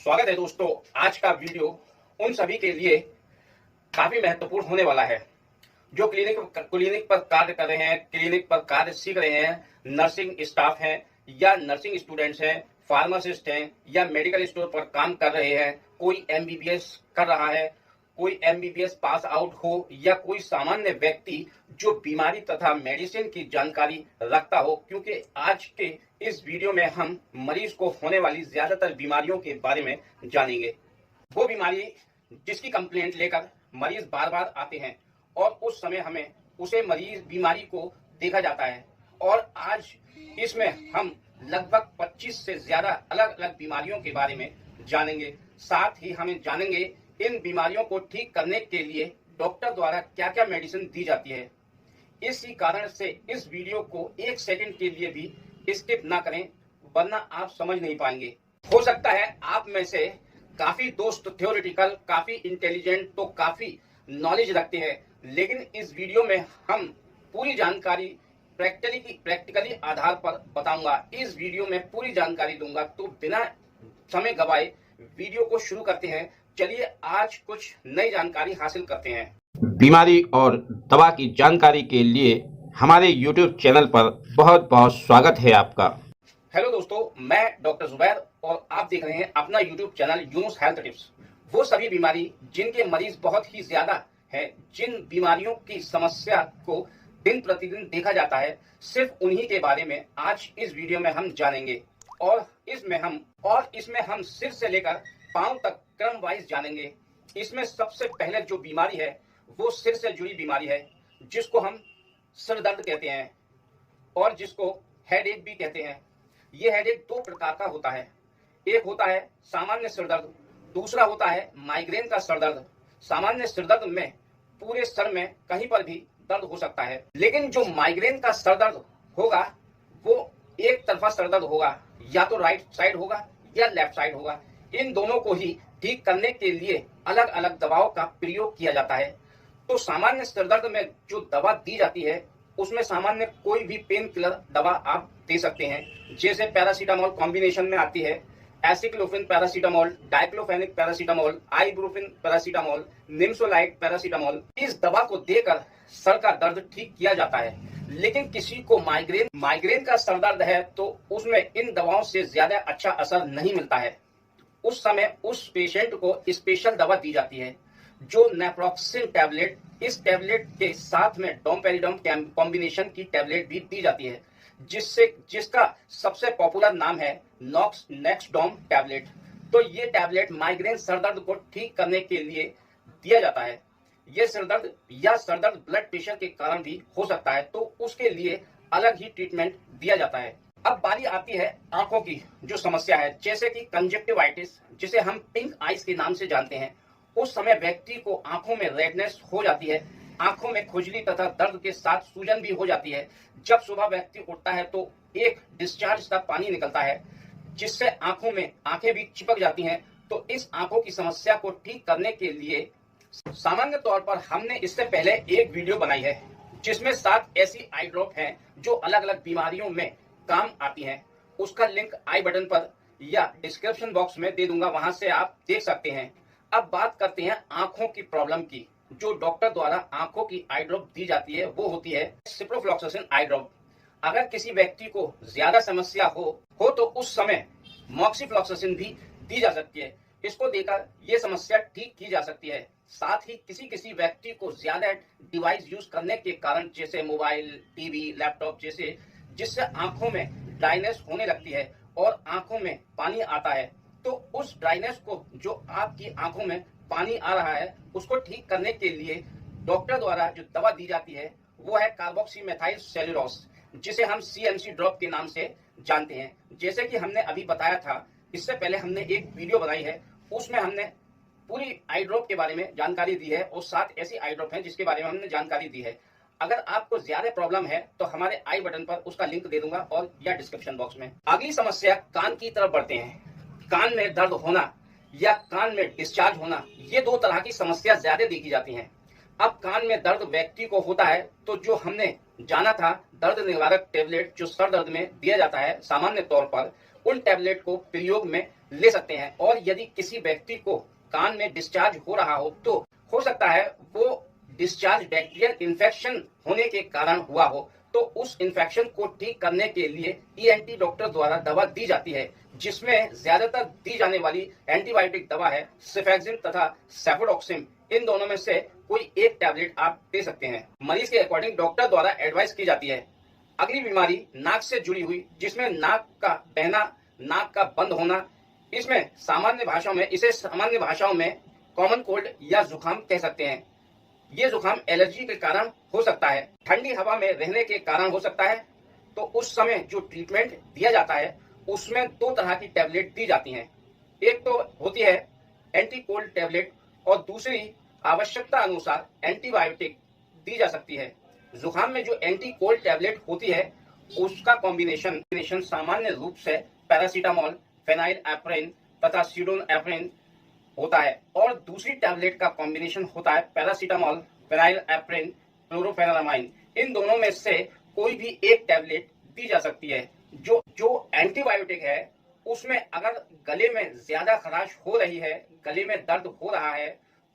स्वागत है दोस्तों। आज का वीडियो उन सभी के लिए काफी महत्वपूर्ण होने वाला है जो क्लिनिक पर कार्य कर रहे हैं, क्लिनिक पर कार्य सीख रहे हैं, नर्सिंग स्टाफ हैं या नर्सिंग स्टूडेंट्स हैं, फार्मासिस्ट हैं या मेडिकल स्टोर पर काम कर रहे हैं। कोई एमबीबीएस कर रहा है, कोई एमबीबीएस पास आउट हो या कोई सामान्य व्यक्ति जो बीमारी तथा मेडिसिन की जानकारी रखता हो, क्योंकि आज के इस वीडियो में हम मरीज को होने वाली ज्यादातर बीमारियों के बारे में जानेंगे। वो बीमारी जिसकी कंप्लेंट लेकर मरीज बार बार आते हैं और उस समय हमें उसे मरीज बीमारी को देखा जाता है। और आज इसमें हम लगभग 25 से ज्यादा अलग अलग बीमारियों के बारे में जानेंगे। साथ ही हमें जानेंगे इन बीमारियों को ठीक करने के लिए डॉक्टर द्वारा क्या क्या मेडिसिन दी जाती है। इसी कारण से इस वीडियो को एक सेकंड के लिए भी स्किप ना करें, वरना आप समझ नहीं पाएंगे। हो सकता है आप में से काफी दोस्त थ्योरेटिकल, काफी इंटेलिजेंट, तो काफी नॉलेज रखते हैं, लेकिन इस वीडियो में हम पूरी जानकारी प्रैक्टिकली आधार पर बताऊंगा। इस वीडियो में पूरी जानकारी दूंगा, तो बिना समय गवाए वीडियो को शुरू करते हैं। चलिए आज कुछ नई जानकारी हासिल करते हैं। बीमारी और दवा की जानकारी के लिए हमारे YouTube चैनल पर बहुत बहुत स्वागत है आपका। हेलो दोस्तों, मैं डॉक्टर जुबैर और आप देख रहे हैं अपना YouTube channel Yunus health tips. वो सभी बीमारी जिनके मरीज बहुत ही ज्यादा है, जिन बीमारियों की समस्या को दिन प्रतिदिन देखा जाता है, सिर्फ उन्हीं के बारे में आज इस वीडियो में हम जानेंगे। और इसमें हम सिर से लेकर पांव तक क्रम वाइज जानेंगे। इसमें सबसे पहले जो बीमारी है वो सिर से जुड़ी बीमारी है, जिसको हम सिर दर्द कहते हैं और जिसको हेडेक भी कहते हैं। ये हेडेक दो प्रकार का होता है। एक होता है सामान्य सिर दर्द, दूसरा होता है माइग्रेन का सिर दर्द। सामान्य सिर दर्द में पूरे सर में कहीं पर भी दर्द हो सकता है, लेकिन जो माइग्रेन का सिर दर्द होगा वो एक तरफा सिर दर्द होगा, या तो राइट साइड होगा या लेफ्ट साइड होगा। इन दोनों को ही ठीक करने के लिए अलग अलग दवाओं का प्रयोग किया जाता है। तो सामान्य सिर दर्द में जो दवा दी जाती है उसमें सामान्य कोई भी पेन किलर दवा आप दे सकते हैं, जैसे पैरासीटामोल कॉम्बिनेशन में आती है aceclofenac paracetamol, diclofenac paracetamol, ibuprofen paracetamol, nimesulide paracetamol. इस दवा को देकर सर का दर्द ठीक किया जाता है। लेकिन किसी को माइग्रेन का सर दर्द है तो उसमें इन दवाओं से ज्यादा अच्छा असर नहीं मिलता है। उस समय उस पेशेंट को स्पेशल दवा दी जाती है जो नेप्रोक्सिन टैबलेट, इस टैबलेट के साथ में डोमपेरिडोम कॉम्बिनेशन की टैबलेट भी दी जाती है, जिसका सबसे पॉपुलर नाम है नेक्सडोम टैबलेट। तो ये टैबलेट माइग्रेन सरदर्द को ठीक करने के लिए दिया जाता है। ये सरदर्द या सरदर्द ब्लड प्रेशर के कारण भी हो सकता है, तो उसके लिए अलग ही ट्रीटमेंट दिया जाता है। अब बारी आती है आंखों की जो समस्या है, जैसे कि कंजक्टिवाइटिस, जिसे हम पिंक आइज के नाम से जानते हैं। उस समय व्यक्ति को आंखों में रेडनेस हो जाती है, आंखों में खुजली तथा दर्द के साथ सूजन भी हो जाती है। जब सुबह व्यक्ति उठता है तो एक डिस्चार्ज सा पानी निकलता है, जिससे आंखें भी चिपक जाती हैं। तो इस आंखों की समस्या को ठीक करने के लिए सामान्य तौर पर हमने इससे पहले एक वीडियो बनाई है, जिसमें 7 ऐसी आई ड्रॉप हैं जो अलग अलग बीमारियों में काम आती हैं। उसका लिंक आई बटन पर या डिस्क्रिप्शन बॉक्स में दे दूंगा, वहां से आप देख सकते हैं। अब बात करते हैं आंखों की प्रॉब्लम की। जो डॉक्टर द्वारा आंखों की आई ड्रॉप दी जाती है वो होती है सिप्रोफ्लॉक्सासिन आई ड्रॉप। अगर किसी व्यक्ति को ज्यादा समस्या हो तो उस समय मॉक्सिफ्लॉक्सासिन भी दी जा सकती है। इसको देकर ये समस्या ठीक की जा सकती है। साथ ही किसी व्यक्ति को ज्यादा डिवाइस यूज करने के कारण, जैसे मोबाइल, टीवी, लैपटॉप जैसे, जिससे आंखों में ड्राइनेस होने लगती है और आंखों में पानी आता है, तो उस ड्राइनेस को, जो आपकी आंखों में पानी आ रहा है, उसको ठीक करने के लिए डॉक्टर द्वारा जो दवा दी जाती है वो है कार्बोक्सीमेथाइल सेलुलोस, जिसे हम CMC ड्रॉप के नाम से जानते हैं। जैसे कि हमने अभी बताया था, इससे पहले हमने एक वीडियो बनाई है, उसमें हमने पूरी आई ड्रॉप के बारे में जानकारी दी है और 7 ऐसी आई ड्रॉप हैं जिसके बारे में हमने जानकारी दी है। अगर आपको ज्यादा प्रॉब्लम है तो हमारे आई बटन पर उसका लिंक दे दूंगा और या डिस्क्रिप्शन बॉक्स में। अगली समस्या कान की तरफ बढ़ते हैं। कान में दर्द होना या कान में डिस्चार्ज होना, ये दो तरह की समस्या ज्यादा देखी जाती हैं। अब कान में दर्द व्यक्ति को होता है तो जो हमने जाना था दर्द निवारक टेबलेट जो सर दर्द में दिया जाता है सामान्य तौर पर, उन टैबलेट को प्रयोग में ले सकते हैं। और यदि किसी व्यक्ति को कान में डिस्चार्ज हो रहा हो तो हो सकता है वो डिस्चार्ज बैक्टीरियल इन्फेक्शन होने के कारण हुआ हो, तो उस इन्फेक्शन को ठीक करने के लिए ईएनटी डॉक्टर द्वारा दवा दी जाती है, जिसमें ज्यादातर दी जाने वाली एंटीबायोटिक दवा है सेफेक्सिम तथा सेफोडोक्सिम। इन दोनों में से कोई एक टैबलेट आप दे सकते हैं। मरीज के अकॉर्डिंग डॉक्टर द्वारा एडवाइस की जाती है। अगली बीमारी नाक से जुड़ी हुई, जिसमें नाक का बहना, नाक का बंद होना, इसे सामान्य भाषाओं में कॉमन कोल्ड या जुकाम कह सकते हैं। ये जुकाम एलर्जी के कारण हो सकता है, ठंडी हवा में रहने के कारण हो सकता है। तो उस समय जो ट्रीटमेंट दिया जाता है उसमें 2 तरह की टैबलेट दी जाती हैं। एक तो होती है एंटी कोल्ड टैबलेट और दूसरी आवश्यकता अनुसार एंटीबायोटिक दी जा सकती है। जुकाम में जो एंटी कोल्ड टैबलेट होती है उसका कॉम्बिनेशन सामान्य रूप से पैरासीटामोल, फेनाइलएप्रिन तथा सीडोनएप्रिन होता है, और दूसरी टैबलेट का कॉम्बिनेशन होता है पैरासीटामोल, फेनाइलएप्रिन, क्लोरोफेनामाइन। इन दोनों में से कोई भी एक टैबलेट दी जा सकती है। जो एंटीबायोटिक है उसमें अगर गले में ज्यादा खराश हो रही है, गले में दर्द हो रहा है,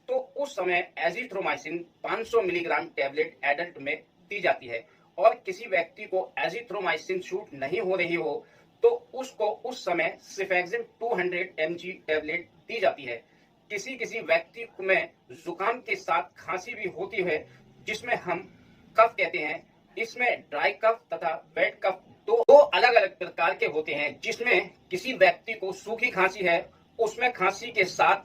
तो उस समय एजिथ्रोमाइसिन 500 मिलीग्राम टैबलेट एडल्ट में दी जाती है। और किसी व्यक्ति को एजिथ्रोमाइसिन शूट नहीं हो रही हो तो उसको उस समय सेफेक्सिम 200 mg टैबलेट दी जाती है। किसी व्यक्ति में जुकाम के साथ खांसी भी होती है, जिसमें हम कफ कहते हैं। इसमें ड्राई कफ तथा वेट कफ दो अलग अलग प्रकार के होते हैं। जिसमें किसी व्यक्ति को सूखी खांसी है, उसमें खांसी के साथ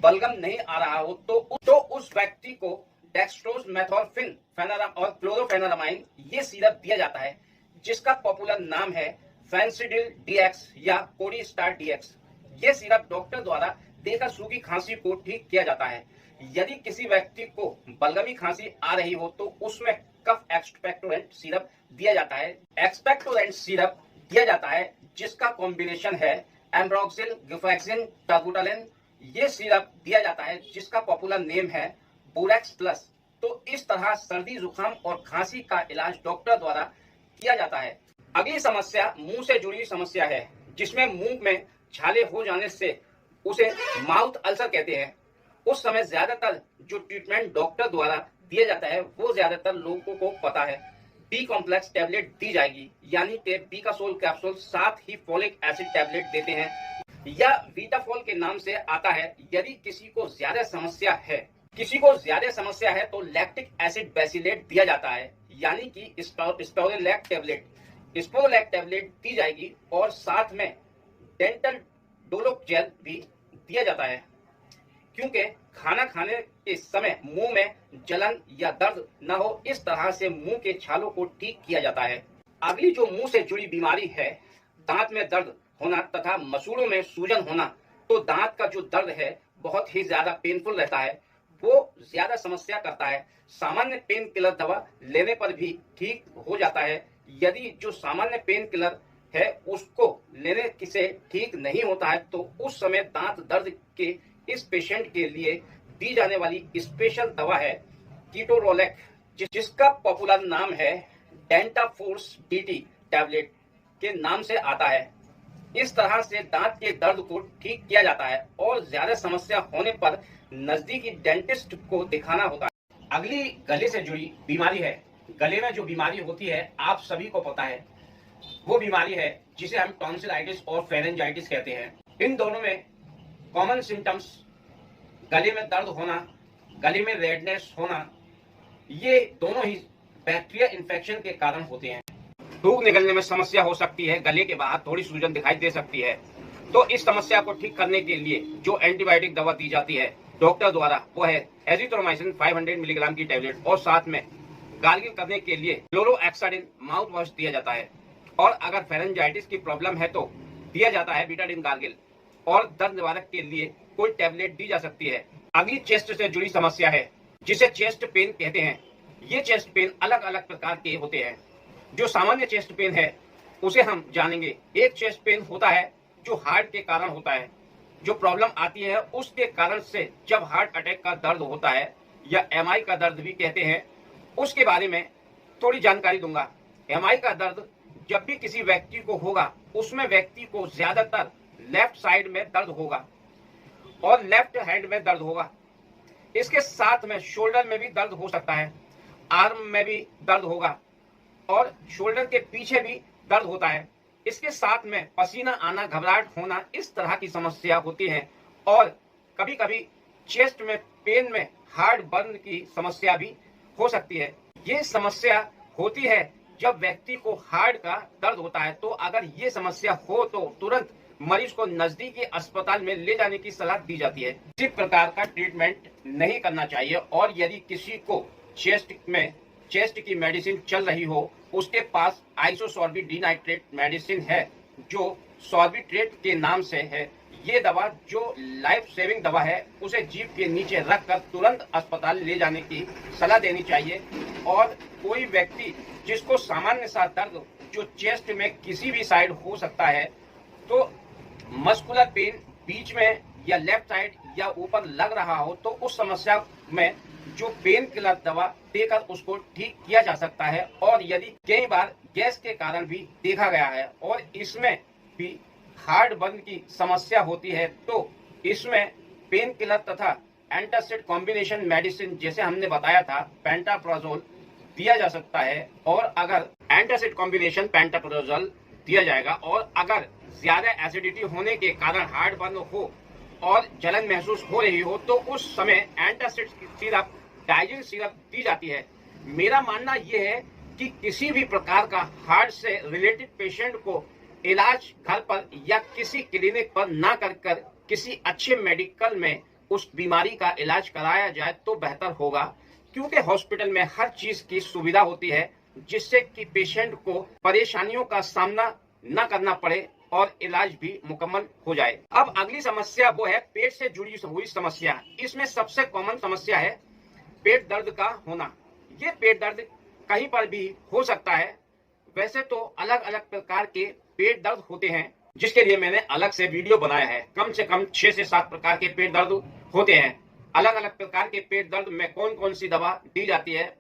बलगम नहीं आ रहा हो तो उस व्यक्ति को डेक्स्ट्रोमेथोर्फिन और क्लोरोफेनामाइन ये सिरप दिया जाता है, जिसका पॉपुलर नाम है फेंसिडिल डीएक्स या कोडिस्टार डीएक्स। ये सिरप डॉक्टर द्वारा देकर सूखी खांसी को ठीक किया जाता है। यदि किसी व्यक्ति को बलगमी खांसी आ रही हो तो उसमें कफ एक्सपेक्टोरेंट सिरप दिया जाता है। एक्सपेक्टोरेंट सिरप दिया जाता है जिसका कॉम्बिनेशन है एम्ब्रोक्सिल, गुफेक्सिन, टाबुटालिन। ये सिरप दिया जाता है जिसका पॉपुलर नेम है बोरेक्स प्लस। तो इस तरह सर्दी, जुकाम और खांसी का इलाज डॉक्टर द्वारा किया जाता है। अगली समस्या मुंह से जुड़ी समस्या है, जिसमें मुंह में छाले हो जाने से उसे माउथ अल्सर कहते हैं। उस समय ज्यादातर जो ट्रीटमेंट डॉक्टर द्वारा दिया जाता है वो ज्यादातर लोगों को पता है। बी कॉम्प्लेक्स टैबलेट दी जाएगी, यानी कि बीकासोल कैप्सूल, साथ ही फोलिक एसिड टैबलेट देते हैं, या वीटाफॉल के नाम से आता है। यदि किसी को ज्यादा समस्या है तो लैक्टिक एसिड बेसिलेट दिया जाता है, यानी कि स्पोरोलैक टैबलेट दी जाएगी, और साथ में डेंटल डोलोक जेल भी दिया जाता है, क्योंकि खाना खाने के समय मुंह में जलन या दर्द न हो, इस तरह से मुंह के छालों को ठीक किया जाता है। अगली जो मुंह से जुड़ी बीमारी है, दांत में दर्द होना तथा मसूड़ों में सूजन होना। तो दांत का जो दर्द है बहुत ही ज्यादा पेनफुल रहता है, वो ज्यादा समस्या करता है। सामान्य पेन किलर दवा लेने पर भी ठीक हो जाता है। यदि जो सामान्य पेन किलर है उसको लेने से ठीक नहीं होता है तो उस समय दांत दर्द के इस पेशेंट के लिए दी जाने वाली स्पेशल दवा है कीटोरोलेक, जिसका पॉपुलर नाम है डेंटाफोर्स डीटी टैबलेट के नाम से आता है। इस तरह से दांत के दर्द को ठीक किया जाता है, और ज्यादा समस्या होने पर नजदीकी डेंटिस्ट को दिखाना होता है। अगली गले से जुड़ी बीमारी है। गले में जो बीमारी होती है आप सभी को पता है, वो बीमारी है जिसे हम टॉन्सिलाइटिस और फेरेंजाइटिस कहते हैं। इन दोनों में कॉमन सिम्टम्स गले में दर्द होना, गले में रेडनेस होना, ये दोनों ही बैक्टीरिया इन्फेक्शन के कारण होते हैं। थूक निकलने में समस्या हो सकती है, गले के बाहर थोड़ी सूजन दिखाई दे सकती है। तो इस समस्या को ठीक करने के लिए जो एंटीबायोटिक दवा दी जाती है डॉक्टर द्वारा वो है एजिथ्रोमाइसिन 500 मिलीग्राम की टैबलेट, और साथ में गार्गिल करने के लिए क्लोरोहेक्साडिन माउथ वॉश दिया जाता है। और अगर फेरेंजाइटिस की प्रॉब्लम है तो दिया जाता है बीटाडिन गार्गिल, और दर्द निवारक के लिए कोई टैबलेट दी जा सकती है। अगली चेस्ट से जुड़ी समस्या है जिसे चेस्ट पेन कहते हैं। ये चेस्ट पेन अलग अलग प्रकार के होते हैं। जो सामान्य चेस्ट पेन है उसे हम जानेंगे। एक चेस्ट पेन होता है जो हार्ट के कारण होता है। जो प्रॉब्लम आती है उसके कारण से जब हार्ट अटैक का दर्द होता है, या एमआई का दर्द भी कहते हैं, उसके बारे में थोड़ी जानकारी दूंगा। एमआई का दर्द जब भी किसी व्यक्ति को होगा उसमें व्यक्ति को ज्यादातर लेफ्ट साइड में दर्द होगा और लेफ्ट हैंड में दर्द होगा। इसके साथ में शोल्डर में भी दर्द हो सकता है, आर्म में भी दर्द होगा और शोल्डर के पीछे भी दर्द होता है। इसके साथ में पसीना आना, घबराहट होना, इस तरह की समस्या होती है और कभी कभी चेस्ट में पेन में हार्ट बर्न की समस्या भी हो सकती है। ये समस्या होती है जब व्यक्ति को हार्ट का दर्द होता है। तो अगर ये समस्या हो तो तुरंत मरीज को नजदीकी अस्पताल में ले जाने की सलाह दी जाती है। किसी प्रकार का ट्रीटमेंट नहीं करना चाहिए और यदि किसी को चेस्ट की मेडिसिन चल रही हो, उसके पास आइसोसॉर्बिट डिनाइट्रेट मेडिसिन है जो सॉर्बिट्रेट के नाम से है। ये दवा जो लाइफ सेविंग दवा है उसे जीभ के नीचे रखकर तुरंत अस्पताल ले जाने की सलाह देनी चाहिए। और कोई व्यक्ति जिसको सामान्य सा दर्द जो चेस्ट में किसी भी साइड हो सकता है, तो मस्कुलर पेन बीच में या लेफ्ट साइड या ऊपर लग रहा हो, तो उस समस्या में जो पेन किलर दवा देकर उसको ठीक किया जा सकता है। और यदि कई बार गैस के कारण भी देखा गया है और इसमें भी हार्ट बर्न की समस्या होती है, तो इसमें पेन किलर तथा एंटासिड कॉम्बिनेशन मेडिसिन जैसे हमने बताया था पेंटाप्राजोल दिया जा सकता है। और अगर एंटासिड कॉम्बिनेशन पेंटाप्राजोल दिया जाएगा और अगर ज्यादा एसिडिटी होने के कारण हार्ट बर्न हो और जलन महसूस हो रही हो, तो उस समय एंटासिड सिरप, डाइजिन सिरप दी जाती है। मेरा मानना यह है कि किसी भी प्रकार का हार्ट से रिलेटेड पेशेंट को इलाज घर पर या किसी क्लिनिक पर ना कर किसी अच्छे मेडिकल में उस बीमारी का इलाज कराया जाए तो बेहतर होगा, क्योंकि हॉस्पिटल में हर चीज की सुविधा होती है जिससे कि पेशेंट को परेशानियों का सामना न करना पड़े और इलाज भी मुकम्मल हो जाए। अब अगली समस्या वो है पेट से जुड़ी हुई समस्या। इसमें सबसे कॉमन समस्या है पेट दर्द का होना। ये पेट दर्द कहीं पर भी हो सकता है। वैसे तो अलग अलग प्रकार के पेट दर्द होते हैं जिसके लिए मैंने अलग से वीडियो बनाया है। कम से कम 6 से 7 प्रकार के पेट दर्द होते हैं। अलग अलग प्रकार के पेट दर्द में कौन कौन सी दवा दी जाती है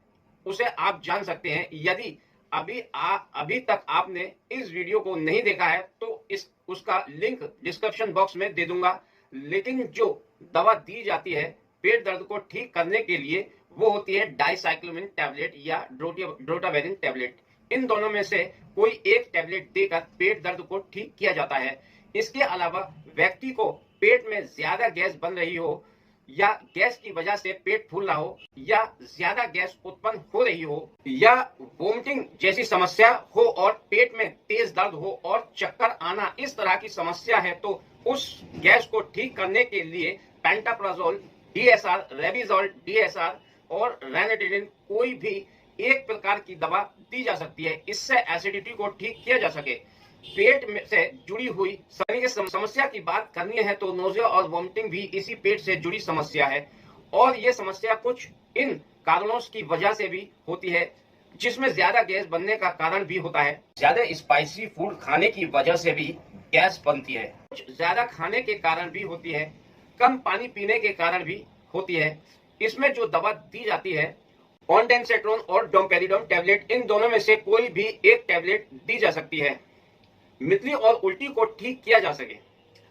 उसे आप जान सकते हैं। यदि अभी तक आपने इस वीडियो को नहीं देखा है तो उसका लिंक डिस्क्रिप्शन बॉक्स में दे दूंगा। लेकिन जो दवा दी जाती है पेट दर्द को ठीक करने के लिए वो होती है डाइसाइक्लोमिन टैबलेट या ड्रोटावेरिन टैबलेट। इन दोनों में से कोई एक टैबलेट देकर पेट दर्द को ठीक किया जाता है। इसके अलावा व्यक्ति को पेट में ज्यादा गैस बन रही हो या गैस की वजह से पेट फूल रहा हो या ज्यादा गैस उत्पन्न हो रही हो या वोमिटिंग जैसी समस्या हो और पेट में तेज दर्द हो और चक्कर आना, इस तरह की समस्या है, तो उस गैस को ठीक करने के लिए पेंटाप्राजोल DSR, रेबिजोल DSR और रेनाटिडिन कोई भी एक प्रकार की दवा दी जा सकती है। इससे एसिडिटी को ठीक किया जा सके। पेट में से जुड़ी हुई सभी समस्या की बात करनी है तो नोजिया और वोमिटिंग भी इसी पेट से जुड़ी समस्या है और ये समस्या कुछ इन कारणों की वजह से भी होती है जिसमें ज्यादा गैस बनने का कारण भी होता है। ज्यादा स्पाइसी फूड खाने की वजह से भी गैस बनती है। कुछ ज्यादा खाने के कारण भी होती है, कम पानी पीने के कारण भी होती है। इसमें जो दवा दी जाती है ऑन्डेंसेट्रोन और डोमपेरिडोन टैबलेट, इन दोनों में से कोई भी एक टैबलेट दी जा सकती है मितली और उल्टी को ठीक किया जा सके।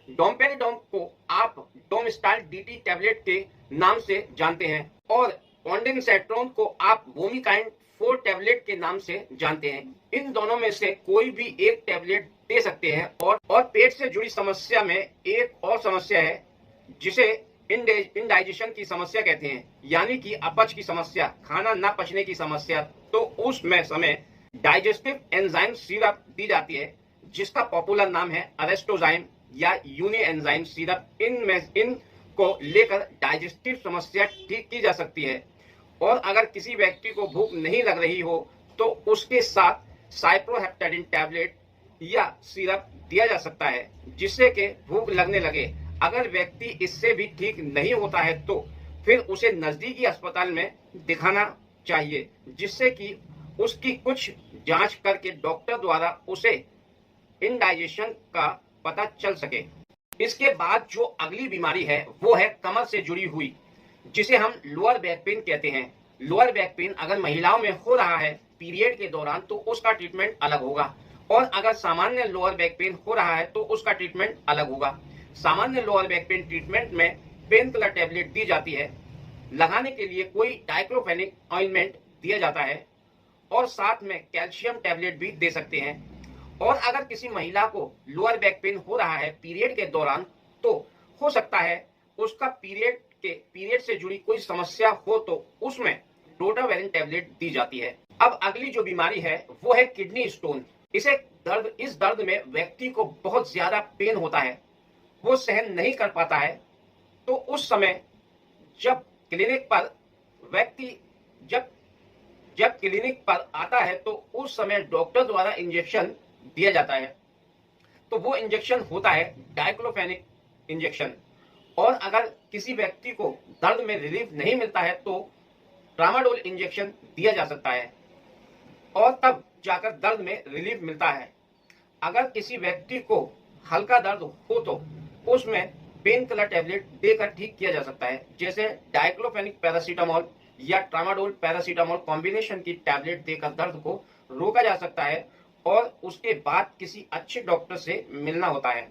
डोमपेरिडोन को आप डोमस्टाल DT टैबलेट के नाम से जानते हैं और ऑन्डेंसेट्रोन को आप वोमिकाइन 4 टैबलेट के नाम से जानते हैं। इन दोनों में से कोई भी एक टैबलेट दे सकते हैं। और पेट से जुड़ी समस्या में एक और समस्या है जिसे इंडाइजेशन की समस्या कहते हैं, यानी कि अपच की समस्या, खाना न पचने की समस्या। तो उसमें समय डाइजेस्टिव एंजाइम सिरप दी जाती है जिसका पॉपुलर नाम है अरेस्टोजाइम या यूनि एंजाइम सिरप। इनको लेकर डाइजेस्टिव समस्या ठीक की जा सकती है। और अगर किसी व्यक्ति को भूख नहीं लग रही हो तो उसके साथ साइप्रोहेप्टेडिन टैबलेट या सिरप दिया जा सकता है जिससे कि भूख लगने लगे। अगर व्यक्ति इससे भी ठीक नहीं होता है तो फिर उसे नजदीकी अस्पताल में दिखाना चाहिए जिससे कि उसकी कुछ जांच करके डॉक्टर द्वारा उसे इंडाइजेशन का पता चल सके। इसके बाद जो अगली बीमारी है वो है कमर से जुड़ी हुई, जिसे हम लोअर बैक पेन कहते हैं। लोअर बैक पेन अगर महिलाओं में हो रहा है पीरियड के दौरान तो उसका ट्रीटमेंट अलग होगा और अगर सामान्य लोअर बैक पेन हो रहा है तो उसका ट्रीटमेंट अलग होगा। सामान्य लोअर बैक पेन ट्रीटमेंट में पेन किलर टैबलेट दी जाती है, लगाने के लिए कोई डाइक्लोफेनिक ऑइंटमेंट दिया जाता है और साथ में कैल्शियम टैबलेट भी दे सकते हैं। और अगर किसी महिला को लोअर बैक पेन हो रहा है पीरियड के दौरान, तो हो सकता है उसका पीरियड से जुड़ी कोई समस्या हो तो उसमें रोटावेरिन टैबलेट दी जाती है। अब अगली जो बीमारी है वो है किडनी स्टोन। इस दर्द में व्यक्ति को बहुत ज्यादा पेन होता है, वो सहन नहीं कर पाता है। तो उस समय जब क्लिनिक पर व्यक्ति जब क्लिनिक पर आता है तो उस समय डॉक्टर द्वारा इंजेक्शन दिया जाता है। तो वो इंजेक्शन होता है डाइक्लोफेनिक इंजेक्शन। और अगर किसी व्यक्ति को दर्द में रिलीफ नहीं मिलता है तो ट्रामाडोल इंजेक्शन दिया जा सकता है और तब जाकर दर्द में रिलीफ मिलता है। अगर किसी व्यक्ति को हल्का दर्द हो तो उसमें पेन किलर टैबलेट देकर ठीक किया जा सकता है, जैसे डाइक्लोफेनिक पैरासीटामोल या ट्रामाडोल पैरासीटामोल कॉम्बिनेशन की टैबलेट देकर दर्द को रोका जा सकता है और उसके बाद किसी अच्छे डॉक्टर से मिलना होता है।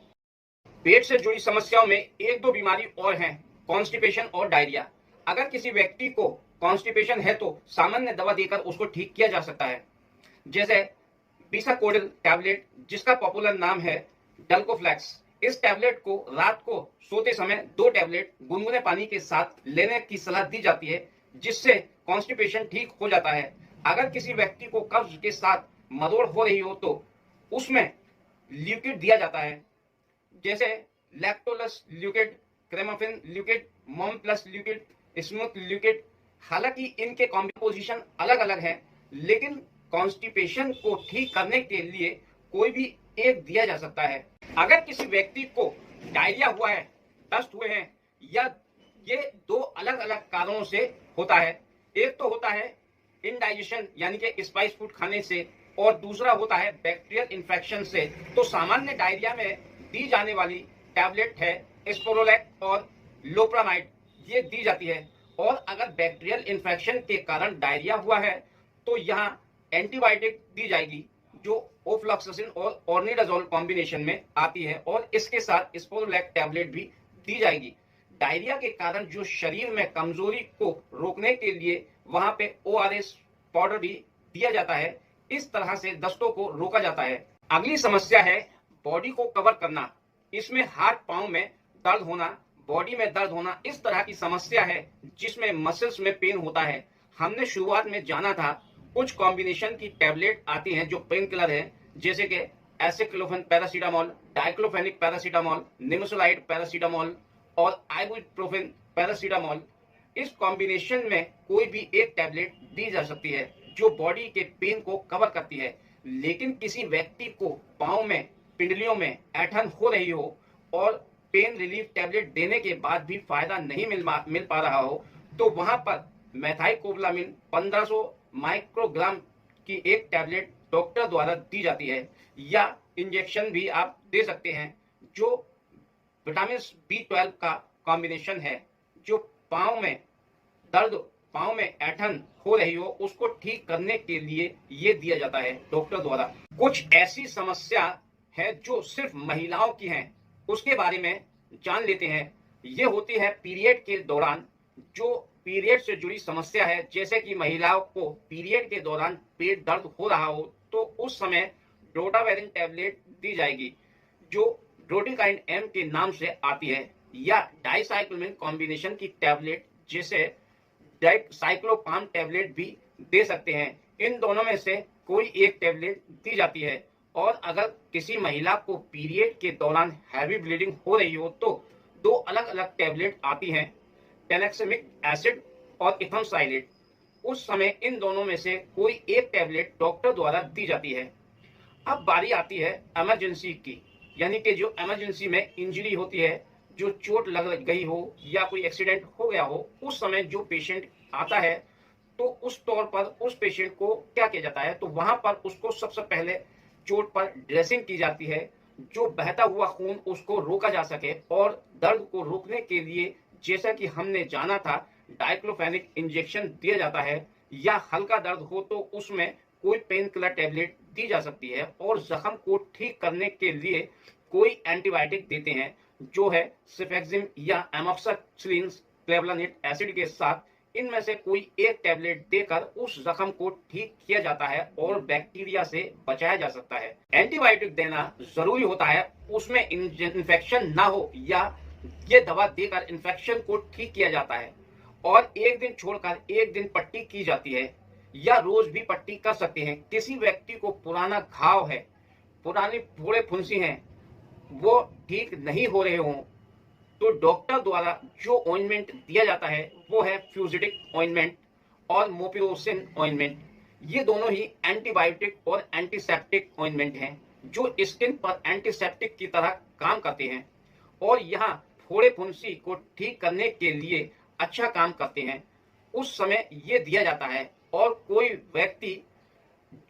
पेट से जुड़ी समस्याओं में एक दो बीमारी और हैं, कॉन्स्टिपेशन और डायरिया। अगर किसी व्यक्ति को कॉन्स्टिपेशन है तो सामान्य दवा देकर उसको ठीक किया जा सकता है, जैसे बिसाकोडिल टैबलेट जिसका पॉपुलर नाम है डल्कोफ्लेक्स। इस टैबलेट को रात को सोते समय 2 टैबलेट गुनगुने पानी के साथ लेने की सलाह दी जाती है, जिससे कॉन्स्टिपेशन ठीक हो जाता है। अगर किसी व्यक्ति को कब्ज के साथ मरोड़ हो रही हो तो उसमें लिक्विड दिया जाता है, जैसे lactulose liquid, Cremaffin liquid, Mom Plus liquid, smooth liquid. हालांकि इनके कॉम्पोजिशन अलग अलग है, लेकिन कॉन्स्टिपेशन को ठीक करने के लिए कोई भी एक दिया जा सकता है। अगर किसी व्यक्ति को डायरिया हुआ है, दस्त हुए हैं, या ये 2 अलग अलग कारणों से होता है। एक तो होता है इनडाइजेशन यानी कि स्पाइस फूड खाने से, और दूसरा होता है बैक्टीरियल इन्फेक्शन से। तो सामान्य डायरिया में दी जाने वाली टैबलेट है स्पोरोलैक और लोप्रामाइड, ये दी जाती है। और अगर बैक्टीरियल इन्फेक्शन के कारण डायरिया हुआ है तो यहाँ एंटीबायोटिक दी जाएगी जो ओफ्लॉक्सासिन और ऑर्निडाजोल कॉम्बिनेशन में आती है, और इसके साथ स्पोरोलैक टैबलेट भी दी जाएगी। डायरिया के कारण जो शरीर में कमजोरी को रोकने के लिए वहां पे ORS पाउडर भी दिया जाता है। इस तरह से दस्तों को रोका जाता है। अगली समस्या है बॉडी को कवर करना। इसमें हाथ पांव में दर्द होना, बॉडी में दर्द होना, इस तरह की समस्या है जिसमें मसल्स में पेन होता है। हमने शुरुआत में जाना था कुछ कॉम्बिनेशन की टैबलेट आती हैं जो पेन किलर है, जैसे कि एसिक्लोफेन पैरासीटामोल, डाइक्लोफेनिक पैरासीटामोल, निमेसोलाइड पैरासीटामोल और आइबुप्रोफेन पैरासीटामोल। इस कॉम्बिनेशन में कोई भी एक टैबलेट दी जा सकती है जो बॉडी के पेन को कवर करती है। लेकिन किसी व्यक्ति को पांव में, पिंडलियों में ऐंठन हो रही हो और पेन रिलीफ टैबलेट देने के बाद भी फायदा नहीं मिल पा रहा हो, तो वहां पर मेथाइकोबलामिन 1500 माइक्रोग्राम की एक टैबलेट डॉक्टर द्वारा दी जाती है, या इंजेक्शन भी आप दे सकते हैं जो विटामिन B12 का कॉम्बिनेशन है। जो पांव में दर्द, पांव में ऐंठन हो रही हो, उसको ठीक करने के लिए ये दिया जाता है डॉक्टर द्वारा। कुछ ऐसी समस्या है जो सिर्फ महिलाओं की हैं, उसके बारे में जान लेते हैं। ये होती है पीरियड के दौरान, जो पीरियड से जुड़ी समस्या है, जैसे कि महिलाओं को पीरियड के दौरान पेट दर्द हो रहा हो तो उस समय रोटावेरिन टैबलेट दी जाएगी जो रोडिकाइन M के नाम से आती है, या डाइसाइक्लोमिन कॉम्बिनेशन की टैबलेट जैसे साइक्लोपाम टैबलेट भी दे सकते हैं। इन दोनों में से कोई एक टैबलेट दी जाती है। और अगर किसी महिला को पीरियड के दौरान हैवी ब्लीडिंग हो रही हो तो 2 अलग अलग टैबलेट आती हैं, टेनेक्सेमिक एसिड और इथामसाइलेट। उस समय इन दोनों में से कोई एक टैबलेट डॉक्टर द्वारा दी जाती है। अब बारी आती है इमरजेंसी की, यानी कि जो इमरजेंसी में इंजरी होती है, जो चोट लग गई हो या कोई एक्सीडेंट हो गया हो, उस समय जो पेशेंट आता है तो उस तौर पर उस पेशेंट को क्या किया जाता है, तो वहां पर उसको सबसे पहले चोट पर ड्रेसिंग की जाती है, जो बहता हुआ खून उसको रोका जा सके। और दर्द को रोकने के लिए जैसा कि हमने जाना था डाइक्लोफेनिक इंजेक्शन दिया जाता है, या हल्का दर्द हो तो उसमें कोई पेन किलर टेबलेट दी जा सकती है और जख्म को ठीक करने के लिए कोई एंटीबायोटिक देते हैं जो है सिफेक्सिम या एमोक्सिसिलिन क्लेवलानेट एसिड के साथ। इनमें से कोई एक टैबलेट देकर उस जख्म को ठीक किया जाता है और बैक्टीरिया से बचाया जा सकता है। एंटीबायोटिक देना जरूरी होता है, उसमें इन्फेक्शन ना हो या ये दवा देकर इन्फेक्शन को ठीक किया जाता है और एक दिन छोड़कर एक दिन पट्टी की जाती है या रोज भी पट्टी कर सकते हैं। किसी व्यक्ति को पुराना घाव है, पुरानी फोड़े फुंसी हैं, वो ठीक नहीं हो रहे हों तो डॉक्टर द्वारा जो ऑइंटमेंट दिया जाता है वो है फ्यूजिटिक ऑइंटमेंट और मोपिरोसिन ऑइंटमेंट। ये दोनों ही एंटीबायोटिक और एंटीसेप्टिक ऑइंटमेंट हैं जो स्किन पर एंटीसेप्टिक की तरह काम करते हैं और यहाँ फोड़े फुंसी को ठीक करने के लिए अच्छा काम करते हैं। उस समय ये दिया जाता है और कोई व्यक्ति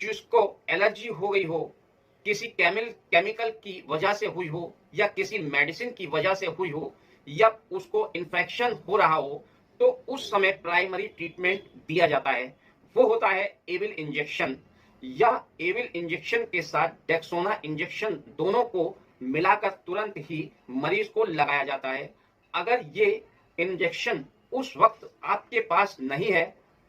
जिसको एलर्जी हो गई हो, किसी केमिकल की वजह से हुई हो या किसी मेडिसिन की वजह से हुई हो या उसको इन्फेक्शन हो रहा हो तो उस समय प्राइमरी ट्रीटमेंट दिया जाता है। वो होता है एविल इंजेक्शन या एविल इंजेक्शन के साथ डेक्सोना इंजेक्शन, दोनों को मिलाकर तुरंत ही मरीज को लगाया जाता है। अगर ये इंजेक्शन उस वक्त आपके पास नहीं है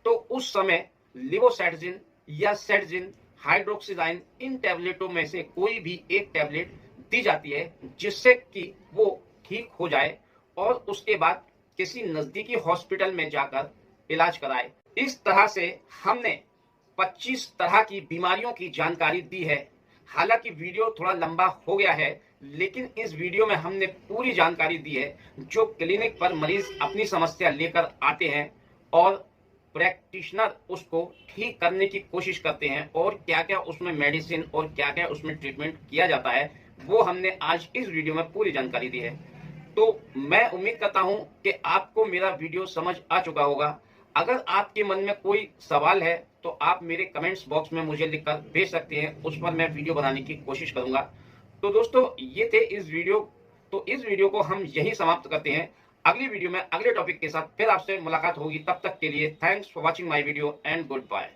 तो उस समय लिवोसेट्रिजिन या सेट्रिजिन हाइड्रोक्सीजाइन इन टैबलेटों में से कोई भी एक टैबलेट दी जाती है जिससे कि वो ठीक हो जाए और उसके बाद किसी नजदीकी हॉस्पिटल में जाकर इलाज कराए। इस तरह से हमने 25 तरह की बीमारियों की जानकारी दी है। हालांकि वीडियो थोड़ा लंबा हो गया है लेकिन इस वीडियो में हमने पूरी जानकारी दी है जो क्लिनिक पर मरीज अपनी समस्या लेकर आते हैं और प्रैक्टिशनर उसको ठीक करने की कोशिश करते हैं और क्या क्या उसमें मेडिसिन और क्या क्या उसमें ट्रीटमेंट किया जाता है वो हमने आज इस वीडियो में पूरी जानकारी दी है। तो मैं उम्मीद करता हूं कि आपको मेरा वीडियो समझ आ चुका होगा। अगर आपके मन में कोई सवाल है तो आप मेरे कमेंट्स बॉक्स में मुझे लिखकर भेज सकते हैं, उस पर मैं वीडियो बनाने की कोशिश करूंगा। तो दोस्तों ये थे इस वीडियो को हम यही समाप्त करते हैं। अगली वीडियो में अगले टॉपिक के साथ फिर आपसे मुलाकात होगी। तब तक के लिए thanks for watching my video and good bye.